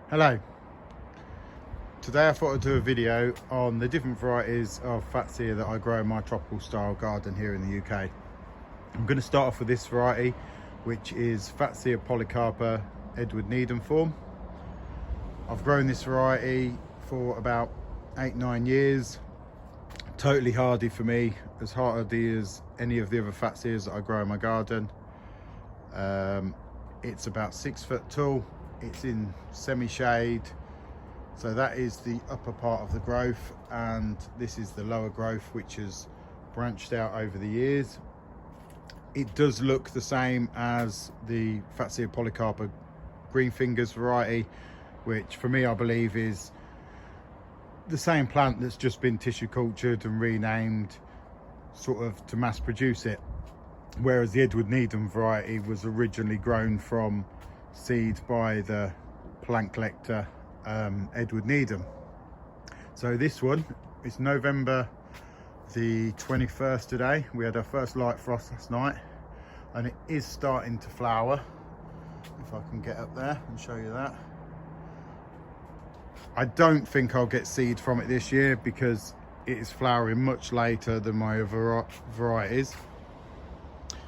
Hello. Today I thought I'd do a video on the different varieties of Fatsia that I grow in my tropical style garden here in the UK. I'm going to start off with this variety, which is Fatsia polycarpa Edward Needham form. I've grown this variety for about 8-9 years. Totally hardy for me, as hardy as any of the other Fatsias that I grow in my garden. It's about 6 foot tall. It's in semi-shade, so that is the upper part of the growth, and this is the lower growth, which has branched out over the years. It does look the same as the Fatsia polycarpa green fingers variety, which for me I believe is the same plant that's just been tissue cultured and renamed sort of to mass produce it, whereas the Edward Needham variety was originally grown from seed by the plant collector Edward Needham. So this one is November the 21st today. We had our first light frost last night and it is starting to flower. If I can get up there and show you that. I don't think I'll get seed from it this year because it is flowering much later than my other varieties.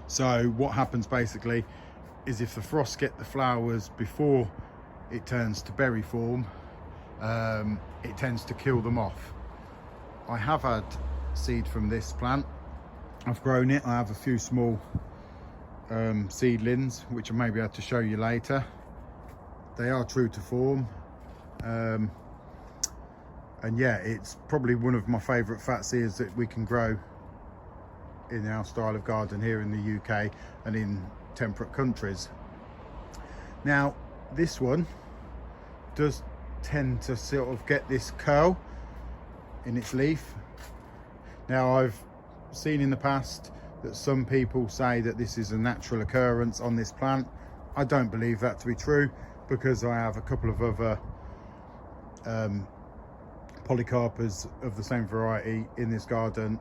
So what happens basically is if the frosts get the flowers before it turns to berry form, it tends to kill them off. I have had seed from this plant. I've grown it. I have a few small seedlings which I may be able to show you later. They are true to form, and yeah, it's probably one of my favourite Fatsias that we can grow in our style of garden here in the UK and in temperate countries. Now this one does tend to sort of get this curl in its leaf. Now I've seen in the past that some people say that this is a natural occurrence on this plant. I don't believe that to be true because I have a couple of other polycarpas of the same variety in this garden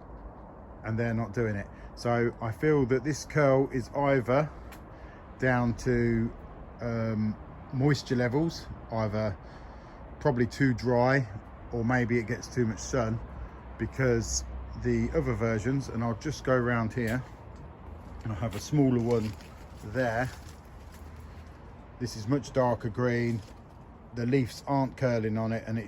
and they're not doing it. So I feel that this curl is either down to moisture levels, either probably too dry or maybe it gets too much sun, because the other versions, and I'll just go around here and I have a smaller one there. This is much darker green. The leaves aren't curling on it and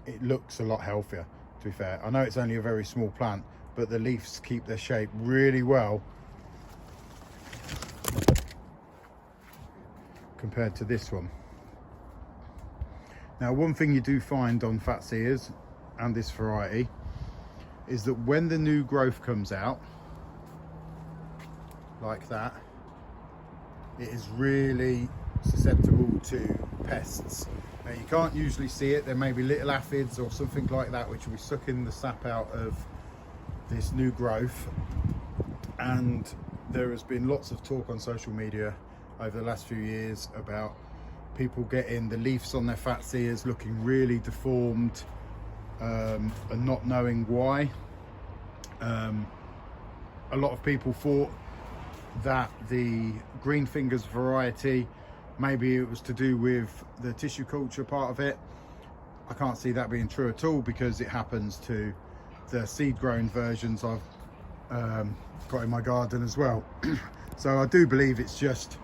it looks a lot healthier, to be fair. I know it's only a very small plant, but the leaves keep their shape really well compared to this one. Now one thing you do find on Fatsias and this variety is that when the new growth comes out like that, it is really susceptible to pests. Now you can't usually see it. There may be little aphids or something like that which will be sucking the sap out of this new growth, and there has been lots of talk on social media over the last few years about people getting the leaves on their Fatsias looking really deformed and not knowing why. A lot of people thought that the green fingers variety, maybe it was to do with the tissue culture part of it. I can't see that being true at all because it happens to the seed grown versions I've got in my garden as well. So I do believe it's just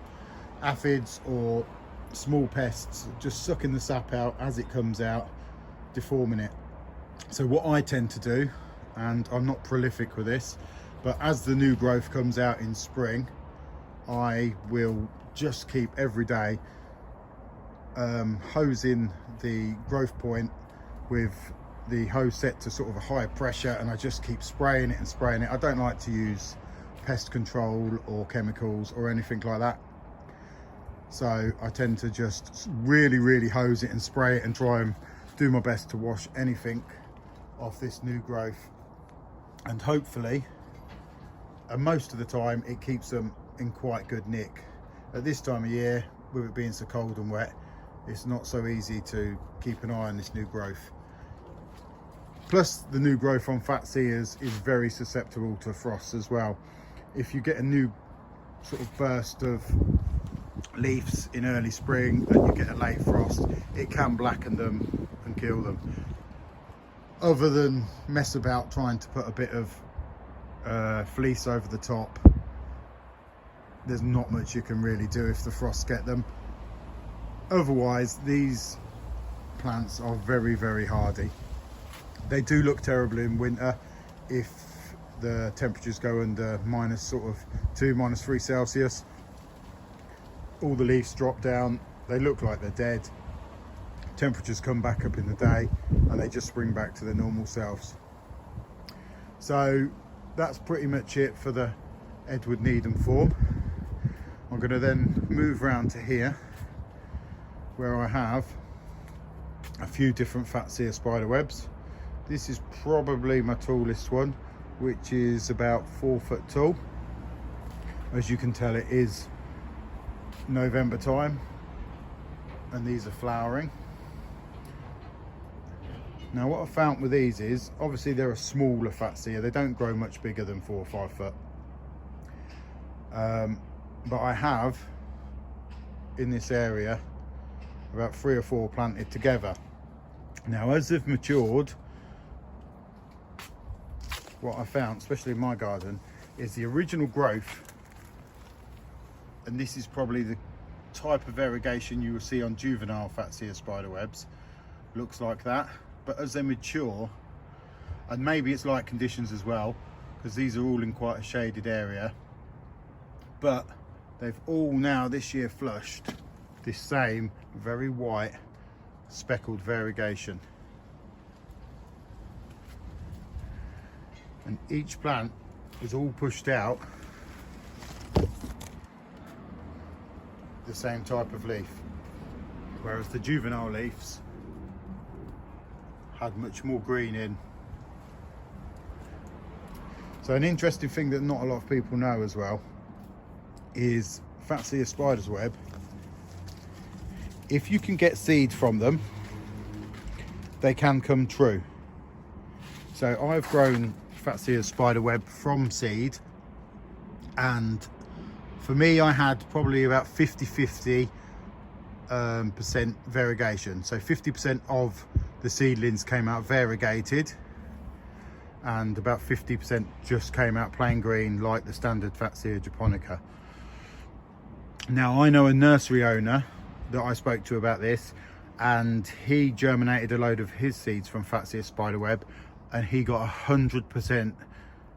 aphids or small pests just sucking the sap out as it comes out, deforming it. So what I tend to do, and I'm not prolific with this, but as the new growth comes out in spring, I will just keep every day hosing the growth point with the hose set to sort of a higher pressure, and I just keep spraying it and spraying it. I don't like to use pest control or chemicals or anything like that, so I tend to just really hose it and spray it and try and do my best to wash anything off this new growth, and hopefully, and most of the time, it keeps them in quite good nick. At this time of year, with it being so cold and wet, it's not so easy to keep an eye on this new growth. Plus the new growth on Fatsias is very susceptible to frost as well. If you get a new sort of burst of leaves in early spring and you get a late frost, it can blacken them and kill them. Other than mess about trying to put a bit of fleece over the top, there's not much you can really do if the frosts get them. Otherwise, these plants are very, very hardy. They do look terrible in winter if the temperatures go under minus sort of 2, -3 Celsius. All the leaves drop down, they look like they're dead. Temperatures come back up in the day and they just spring back to their normal selves. So that's pretty much it for the Edward Needham form. I'm going to then move round to here where I have a few different Fatsia spider webs. This is probably my tallest one, which is about 4 foot tall. As you can tell, it is November time and these are flowering. Now what I found with these is, obviously they're a smaller Fatsia, they don't grow much bigger than 4 or 5 foot. But I have in this area about 3 or 4 planted together. Now as they've matured, what I found, especially in my garden, is the original growth, and this is probably the type of variegation you will see on juvenile Fatsia spiderwebs, looks like that. But as they mature, and maybe it's light conditions as well, because these are all in quite a shaded area, but they've all now this year flushed this same very white speckled variegation. And each plant is all pushed out the same type of leaf, whereas the juvenile leaves had much more green in. So an interesting thing that not a lot of people know as well is Fatsia spider's web, if you can get seed from them, they can come true. So I've grown Fatsia spider web from seed, and for me I had probably about 50-50% variegation. So 50% of the seedlings came out variegated and about 50% just came out plain green like the standard Fatsia japonica. Now I know a nursery owner that I spoke to about this, and he germinated a load of his seeds from Fatsia spiderweb and he got 100%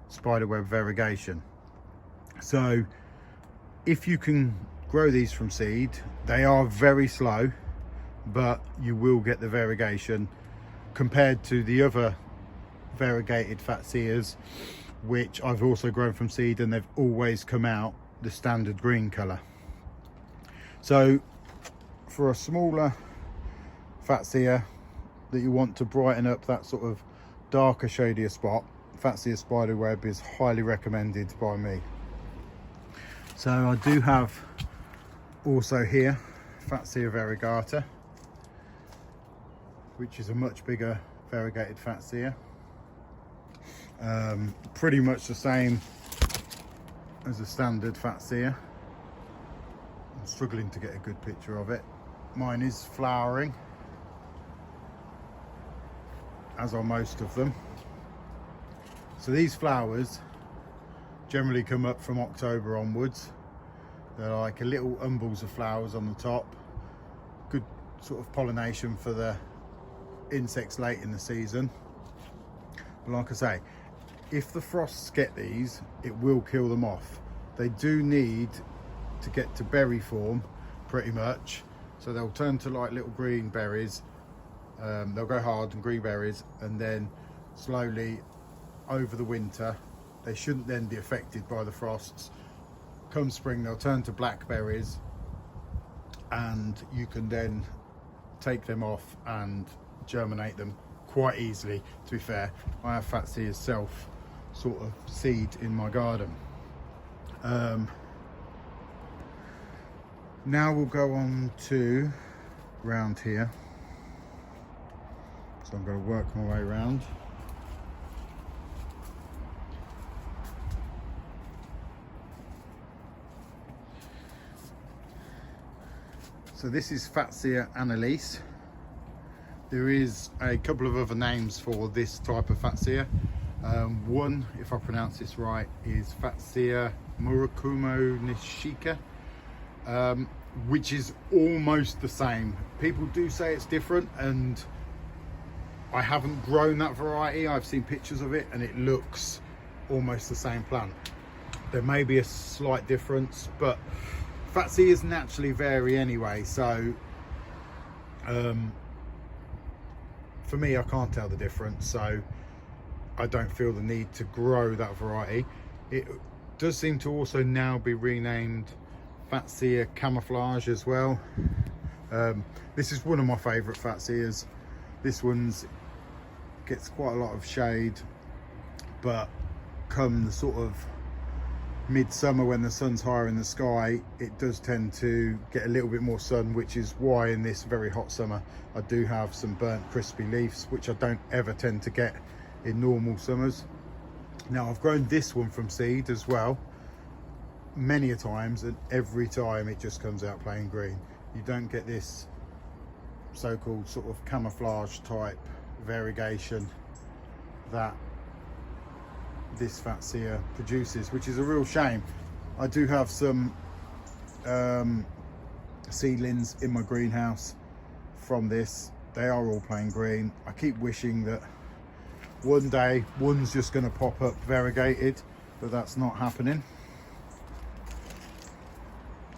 spiderweb variegation. So if you can grow these from seed, they are very slow, but you will get the variegation compared to the other variegated Fatsias, which I've also grown from seed, and they've always come out the standard green colour. So for a smaller Fatsia that you want to brighten up that sort of darker, shadier spot, Fatsia spiderweb is highly recommended by me. So I do have also here Fatsia variegata, which is a much bigger variegated Fatsia. Pretty much the same as a standard Fatsia. I'm struggling to get a good picture of it. Mine is flowering, as are most of them. So these flowers generally come up from October onwards. They're like a little umbels of flowers on the top. Good sort of pollination for the insects late in the season. But like I say, if the frosts get these, it will kill them off. They do need to get to berry form pretty much, so they'll turn to like little green berries. They'll go hard and green berries, and then slowly over the winter they shouldn't then be affected by the frosts. Come spring they'll turn to blackberries, and you can then take them off and germinate them quite easily. To be fair, I have Fatsia's self sort of seed in my garden. Now we'll go on to round here. So I'm going to work my way around. So this is Fatsia annelise. There is a couple of other names for this type of Fatsia. One, if I pronounce this right, is Fatsia Murakumo Nishika, which is almost the same. People do say it's different, and I haven't grown that variety. I've seen pictures of it and it looks almost the same plant. There may be a slight difference, but Fatsias naturally vary anyway, so for me, I can't tell the difference, so I don't feel the need to grow that variety. It does seem to also now be renamed Fatsia Camouflage as well. This is one of my favourite Fatsias. This one's gets quite a lot of shade, but come the sort of midsummer when the sun's higher in the sky, it does tend to get a little bit more sun, which is why in this very hot summer I do have some burnt crispy leaves, which I don't ever tend to get in normal summers. Now I've grown this one from seed as well many a times, and every time it just comes out plain green. You don't get this so-called sort of camouflage type variegation that this Fatsia produces, which is a real shame. I do have some seedlings in my greenhouse from this. They are all plain green. I keep wishing that one day one's just going to pop up variegated, but that's not happening.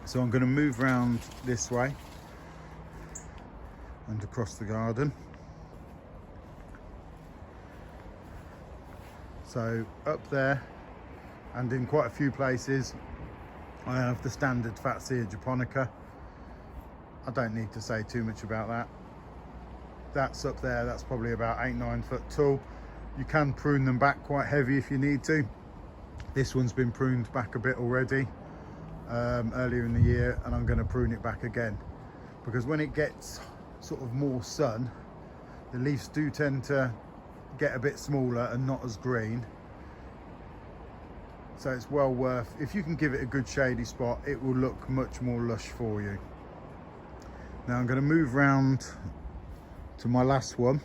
So I'm going to move around this way and across the garden. So up there and in quite a few places I have the standard Fatsia japonica. I don't need to say too much about that. That's up there, that's probably about 8-9 foot tall. You can prune them back quite heavy if you need to. This one's been pruned back a bit already earlier in the year, and I'm going to prune it back again, because when it gets sort of more sun, the leaves do tend to get a bit smaller and not as green. So it's well worth, if you can give it a good shady spot, it will look much more lush for you. Now I'm going to move round to my last one,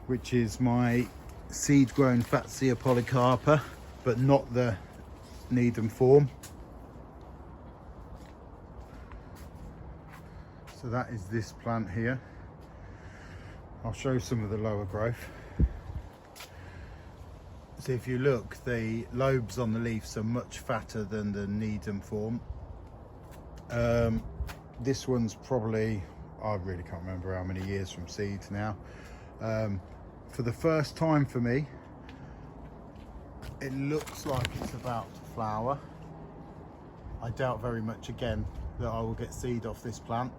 which is my seed grown Fatsia polycarpa, but not the Needham form. So that is this plant here. I'll show some of the lower growth. So if you look, the lobes on the leaves are much fatter than the Needham form. This one's probably, I really can't remember how many years from seeds now. For the first time for me, it looks like it's about to flower. I doubt very much again that I will get seed off this plant,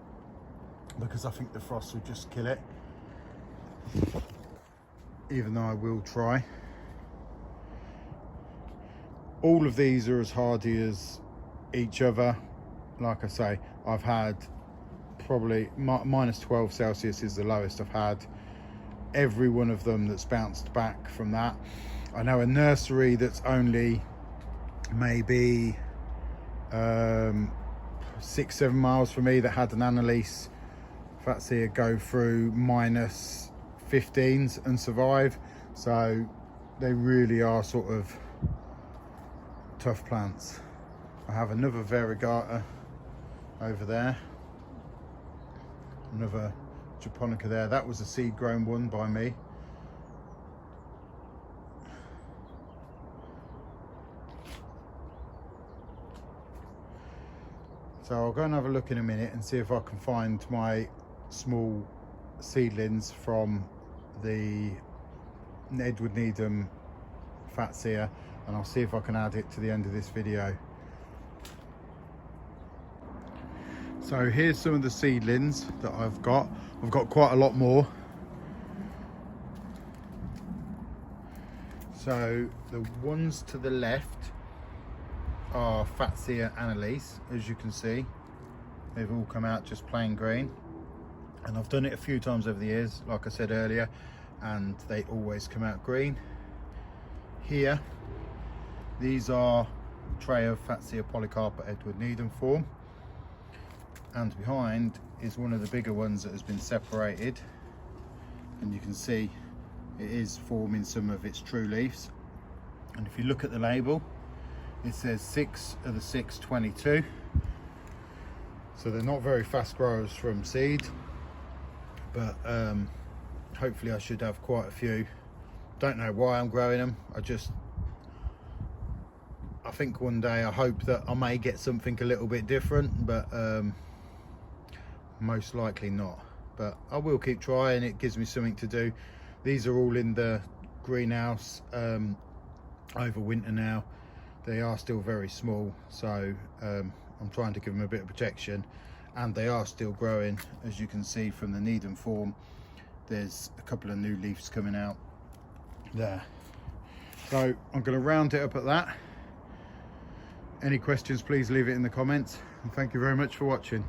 because I think the frost will just kill it, even though I will try. All of these are as hardy as each other. Like I say, I've had probably minus 12 Celsius is the lowest I've had. Every one of them that's bounced back from that. I know a nursery that's only maybe 6-7 miles from me that had an annelise Fatsia go through minus 15s and survive. So they really are sort of tough plants. I have another variegata over there, another japonica there. That was a seed grown one by me. So I'll go and have a look in a minute and see if I can find my small seedlings from the Edward Needham Fatsia, and I'll see if I can add it to the end of this video. So here's some of the seedlings that I've got. I've got quite a lot more. So the ones to the left are Fatsia annelise, as you can see. They've all come out just plain green. And I've done it a few times over the years, like I said earlier, and they always come out green. Here, these are tray of Fatsia polycarpa Edward Needham form. and behind is one of the bigger ones that has been separated, and you can see it is forming some of its true leaves. And if you look at the label, it says 6 of the 6 22, so they're not very fast growers from seed, but hopefully I should have quite a few. Don't know why I'm growing them, I think one day I hope that I may get something a little bit different, but most likely not. But I will keep trying, it gives me something to do. These are all in the greenhouse over winter now. They are still very small, so I'm trying to give them a bit of protection, and they are still growing. As you can see from the Needham form, there's a couple of new leaves coming out there. So I'm going to round it up at that. Any questions, please leave it in the comments, and thank you very much for watching.